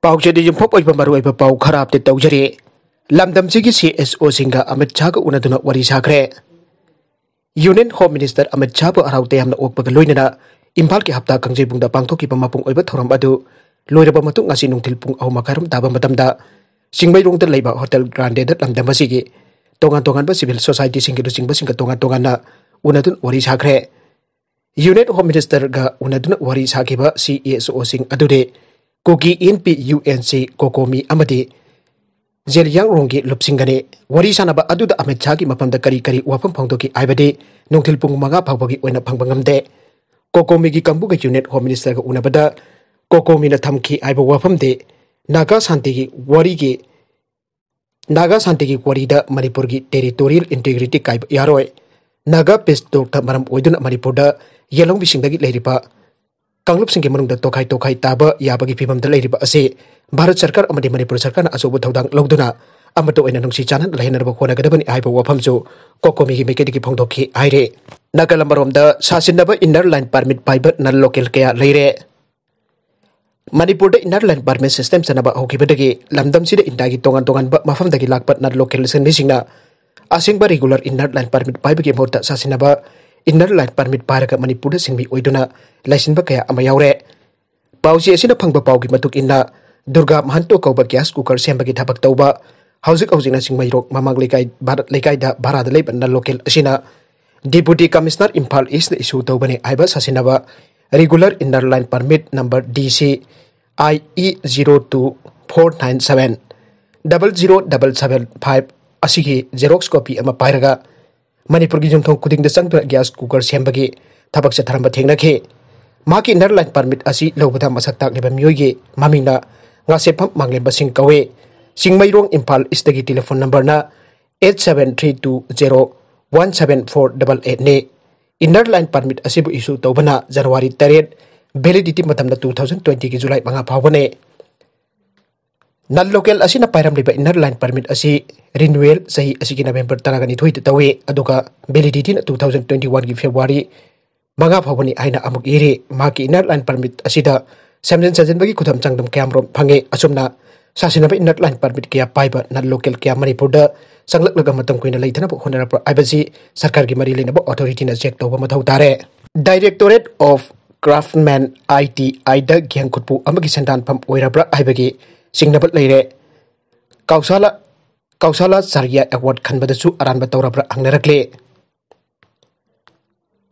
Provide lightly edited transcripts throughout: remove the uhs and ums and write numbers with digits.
पाउचेदी युम्फोप ओइबा मरुइबा पाउ खराब ते तौजरी लमदमसिगी CSO सिंगा अमित शाह का उनदुना वरी साखरे union home minister Amit Shah अराउते हमना ओकपगा लोइनना इम्फाल के हप्ता कंजेबुंगदा पांगथोकिबा मपुंग ओइबा थोरम अदु लोइरबा मतुंग ngasi nungthil pung au makarum taba matamda singmairongda leiba hotel grande da lamdamasigi tongan tongan ba civil society singi du singba singa tongan tongan na unadun wari sakhre union home minister ga unadun wari sakhiba CSO sing adude kogi NPUNC kokomi amadi Zelyang rongi lupsingane wari sanaba aduda Amit Shah ki mapamda kari kari wafam phangdoki aibade nungthil pung manga phawbagi oina phangbangamde kokomi gi kambu ga unit home minister ga unabada kokomi na thamki aiba wafam de naga santi gi wari da manipur gi territorial integrity kaiba yaroi naga pestok ta maram oiduna manipur da yelong bisingda gi leiriba Kanglup singi manungda tokai taba yabagi phibam da leiriba ase Bharat Sarkar amadi Manipur Sarkar na asobu thaudang logduna amato oina nungsi chanan lahinarba khona gadabani aiba wafamju kokomi gi mekedi gi phongdokhi aire nagalambarom da Sasinnaba Inner Line permit paiba Non-Local kaya leire Manipur da Inner Line permit system sanaba hokibadagi lamdam sida indagi tongan ba mafam dagi lakpat Non-Local senmisingna asingba regular Inner Line permit paiba gi morta Sasinnaba Inner Line permit paraga Manipur da singmi oiduna laisinba kaya amayaure pausi asina phangba paugi matuk inna Durga Mahanto kauba gas cooker sembagi thabak tauba hauzik hauzina singmairok mamang lekai Bharat lekai da Bharada leiba Non-Local asina Deputy Commissioner Imphal East na issue tawbani aiba Sasinnaba regular Inner Line permit number DC IE02497 00775 asigi xerox copy ama pairaga Manipur gi jumthong kuding da sangtra gas cooker sembagi thabak sa tharamba thengnakhe maki Inner Line permit asi lobada masak tak leba myoige mamingna ngasepam mangleba sing kawe singmairong Imphal istagi telephone number na 8732017488 ne Inner Line permit asibu issue tawbana January 3 validity matamna 2020 ki July manga phawbane Non-Local asina pairam leba Inner Line permit asi renewal sahi asigi November taragani thoi tawe aduka validity na 2021 ki February manga phawbani aina amuk iri maki Inner Line permit asida samjen sajen bagi kudam changdam kamrom phange asumna Sasinnaba Inner Line permit kya paiba Non-Local kya Manipur da sanglak laga matam koina leithana bo honara pro aibasi sarkar gi mari lena bo authority na check tawba mathau tare Directorate of Craftsman ITI da gyang khutpu amagi sandan pham oirabra aibagi singnaba leire kausala sarya award khanbada su aranba tawrabra angnarakle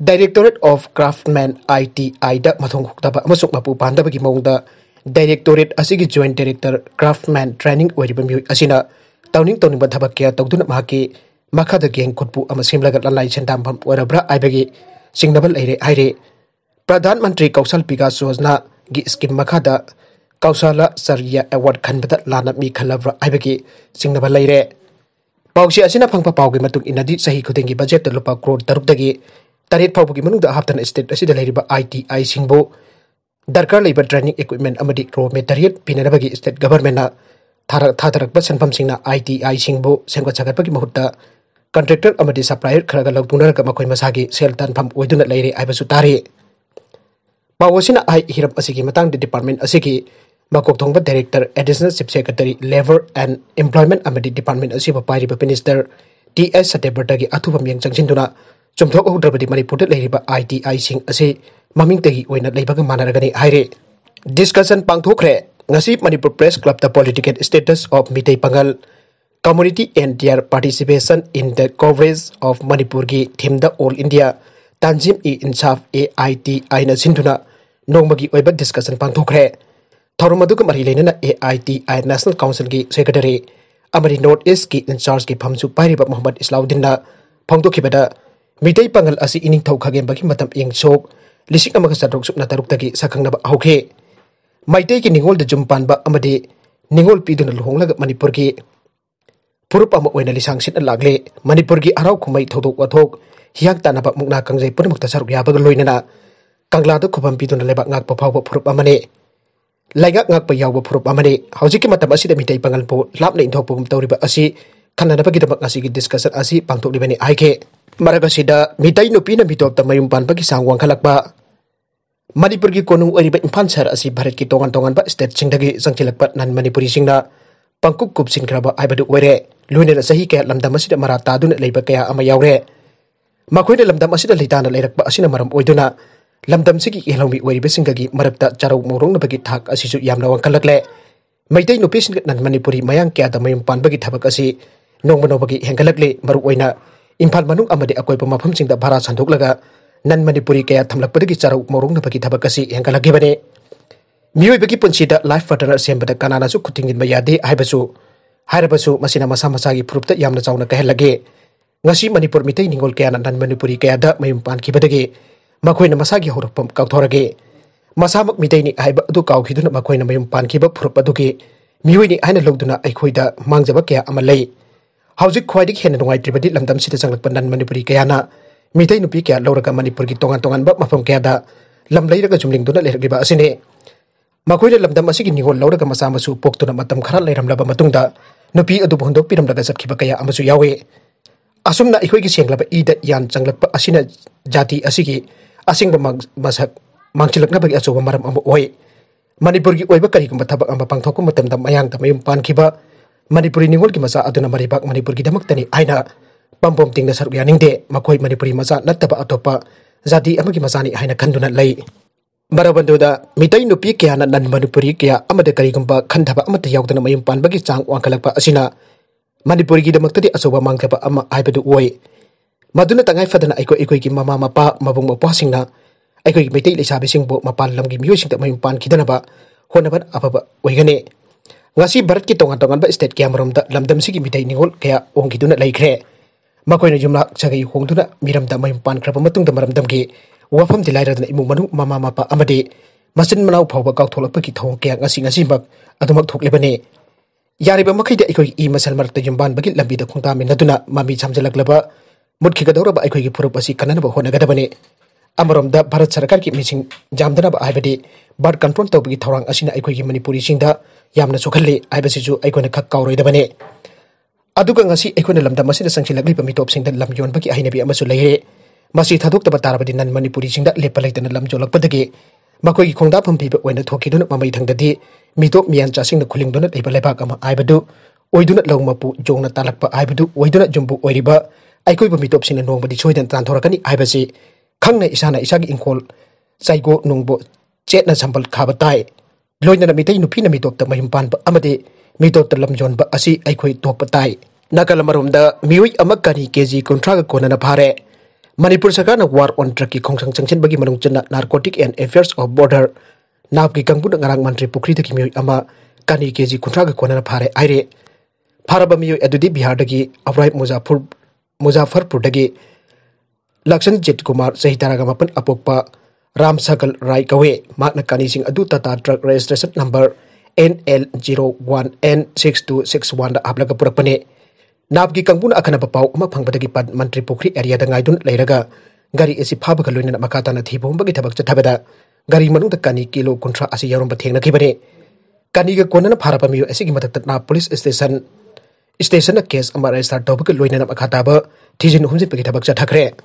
Directorate of Craftsman ITI da mathong khukdaba amasuk mapu pandabagi maungda Directorate asigi Joint Director Craftsman Training oiriba miyoi asina tawning thabak kya tawduna mahaki makhada geng khutpu ama simlaga lanlai sendam pham oirabra aibagi singnabal leire aire Pradhan Mantri Kausal Vikas Yojana gi scheme makhada Kausala Sarya Award khanbada lana mi khalabra aibagi singnabal leire pausi asina phangpa paugi matung inadi sahi khudengi budget lupa crore 6 dagi taret phawbugi manungda haptan state asida leiriba ITI singbo darkar leiba training equipment amadi raw material pinanabagi state government na thadarakba sanfam singna ITI singbo sengwa chagatpagi mahutta contractor amadi supplier kharaga lagtunaraga makoi masagi sel tanfam oiduna leire aibasu tare pawosina ai hirap asigi matang department asigi makok thongba director additional chief secretary labor and employment amadi department asiba pairiba minister TS Satebertagi athubam yang changchinduna chumthok udrabadi Manipur da leiriba ITI sing ase mamingtagi oina leibaga manaragani haire discussion pangthokre ngasi Manipur Press Club the political status of Meitei Pangal community and their participation in the coverage of Manipur gi theme the All India Tanzim Insaf AITI na sinduna nongmagi oiba discussion pangthokre thorumadu mari leinana AITI National Council gi secretary amari North East ki in charge ki phamsu pairiba Muhammad Islauddin na phangdokhibada Meitei Pangal asi ining thau khagen bagi matam ing sok lisik amaga sadrok sukna taruk tagi sakhangnaba hauke Meitei ki ningol da Yumbanba amadi ningol piduna luhonglaga Manipur ki purup ama oina lisang sit lagle Manipur ki arau khumai thodok wathok hiyak tanaba mukna kangjai purmukta saruk yabaga loinana kangla da khubam piduna lebak ngak pa phawba purup amane laigak ngak pa yawba purup amane haujiki matam asida Meitei Pangal po lapna inthokpum tawriba asi khananabagi dabak asigi discussion asi pangthoklibani aike Maragasida Meitei Nupina Mitop ta Mayum Panba ki sangwang khalakba Manipur ki konung oiriba Imphal Shahar asi Bharat ki tongan tongan ba state singdagi sangchilakpa nan Manipuri singna pangkup kupsin kraba aibadu oire luinera sahi kaya lamdam asida mara taduna leiba kaya ama yaure makoina lamdam asida leitana leirakpa asina maram oiduna lamdam sigi helawmi oiriba singagi marakta charau morong nabagi thak asisu yamna wangkalakle Meitei Nupina nan Manipuri mayang kaya da Mayum Panba gi thabak asi nongmano bagi hengalakle maru oina Imphal manung amadi akoipa mafamsingda bhara sandhoklaga nan Manipuri kaya thamlakpadagi charau morong nabagi thabak asi hengalakibane मियोइबगी पुंसीदा life partner सेंबदा कानानासु खुथिंगिनबा यादे हाइरबसु मसिना मसा मसागी प्रूफता यामना चावना कहलगे ngasi Manipur मितै निंगोल कयाना none Manipuri कयादा मयुम पानखिबदगे मखोइना मसागी हौरकपम काउथोरगे मसामक मितैनि हाइबा अदु काउखिदुना मखोइना मयुम पानखिबा फुरप अदुगे मियोइनि हाइना लौदुना अइखोइदा मांगजबा कया अमा लै हौजिक ख्वाइदिक हेना नुंगाइत्रिबदि लमदम सिदा चंगलकपा नन Manipuri कयाना मितै नुपि कया लौरगा Manipur की तोंगान तोंगानबा मफम कयादा लमलैरगा जुमलिंगदुना लेरगिबा असिने मखोइना लमदम असिगी निंगोल लौरगा मसामसु पोक्तुना मतम खरा लेरमलबा मतुंगदा नुपि अदु बहंदोक पिरमलगा चटखिबा कया अमसु यावे असुमना इखोइगी सेंगलबा ईदा यान चंगलकपा असिना जाति असिगी असिंगबा मसक मांगचिलकनबगी अचोबा मरम अमा ओय Manipur की ओइबा करिगुंबा थबक अमा पांगथोकु मतमदा मयांगदा मयुम पानखिबा Manipuri निंगोल की मसा अदुना मरिबाक Manipur की दमक्तनि आइना पंपम तिंगना सरुक यानिंगदे मखोइ Manipuri मसा नत्तबा अतोपा जाति अमगी मसानि आइना खंदुना लै Marabandooda Meitei Nupi kaya na nan Manipuri kaya amada karigumba khandaba amata yaudana Mayum Panbagi chang wangkalakpa asina Manipuri gi damaktadi asoba mangthaba ama aibadu oy maduna tangai fadana aikoi gi mama mapa mabung mapa singna aikoi gi Meitei leisabi singbo mapal lamgi miyosingda Mayum Pan khidanaba honaban ababa oigane ngasi Bharat ki tongan tongan ba state kyamaromda lamdam sigi Meitei ningol kaya ongiduna laikre makoina jumla chagai hongduna miramda Mayum Pan kraba matungda maramdamgi wafam di Loiredana imung manung mama mapa amade masin manau phawba kautholakpa ki thong kaya ngasi mak adumak thoklebane yariba makhaida ikoi I masal marakta Yumbanbagi Lambida Khongdaba naduna mami chamjalaklaba mutkhigadauraba ikoi gi phurup asi kananaba honagadabane amaromda Bharat Sarkar ki mising jamdanaba aibadi bird control tawbagi thorang asina ikoi gi Manipuri singda yamna sokhalle aibasisu aikona khak kauroidabane aduga ngasi aikona lamda masida sangsilagliba mitop singda lamyon bagi ahinabi amasu leire masi thadok taba tarabadi nan Manipuri singda lepalaitana lamjolakpadagi makoi gi khongda phampiba oina thokiduna mamai thangdadi mitop miyan chasingna khulingduna leiba lebak ama aibadu oiduna lawmapu jongna talakpa aibadu oiduna jumbu oiriba aikoiba mitop singna nongbadi choidan tanthorakani aibasi khangna isana isagi inkol saigo nungbo chetna sambal khabatai loinana Meitei Nupina Mitop ta Mayum Panba amade mitop ta lamjonba asi aikoi tokpatai nakalamaromda mioi amakani keji kontraga konana phare Manipur Sarkarna war on drug ki khongsang changchen bagi manung chana narcotic and affairs of border nab ki kangbu ngarang mantri pukri ta ki mioi ama kani keji kontraga konana phare aire pharaba mioi adudi Bihar dagi Avrai Muzaffarpur dagi Lakshan Jet Kumar sahi taraga mapan apokpa Ram Sagal Rai kawe makna kani sing adu tata truck registration number NL01N6261 da ablaga purakpane Nabgi kangbun akan pau ama phangbadagi pad mantri pukri area da ngaidun leiraga gari esi phabaga loina makata na thibom bagi thabak chathabada gari manung da kani kilo kontra asi yarom ba thengna kibane kani ga konana pharapa miyo esi gi matak na police station na case ama register tawbaka loina makata ba thijin humjin bagi thabak chathakre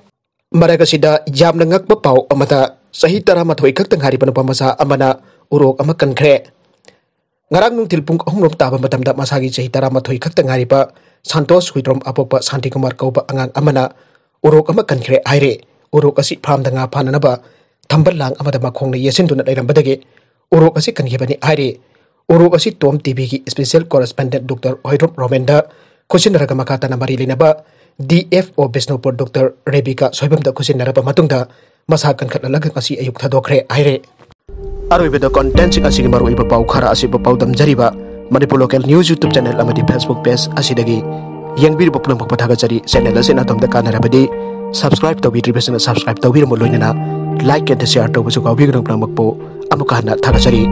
maraga sida yamna ngakba pau amata sahi tara mathoi khakta ngari Nupamacha amana Urok ama kankhre ngarang nung tilpung ahumrom taba matamda masagi sahi tara mathoi khakta ngari ba Santos Huitrom Apopa Santi Kumar Kauba Angang Amana Urok ama kankhre aire Urok asi phram da nga phananaba thambal lang amada makhong na yesinduna leirambadage Urok asi kankhibani aire Urok asi Tom TV ki special correspondent Dr. Hoidrom Romenda khusinaraga makata na mari linaba DFO Besnopur Dr. Rebecca Soibamda khusinaraba matungda masa kankhatlaga asi ayuk thadokre aire aroibeda content sing asigi maroiba pau khara asi pau damjariba Manipur Local News YouTube channel amadi Facebook page asidagi yangbir populam pakpathagachari channel asina tomda kanarabadi subscribe tawbiribesana subscribe tawbiramo loinana like and share tawbusu kawbigrum plamakpo amukana thagachari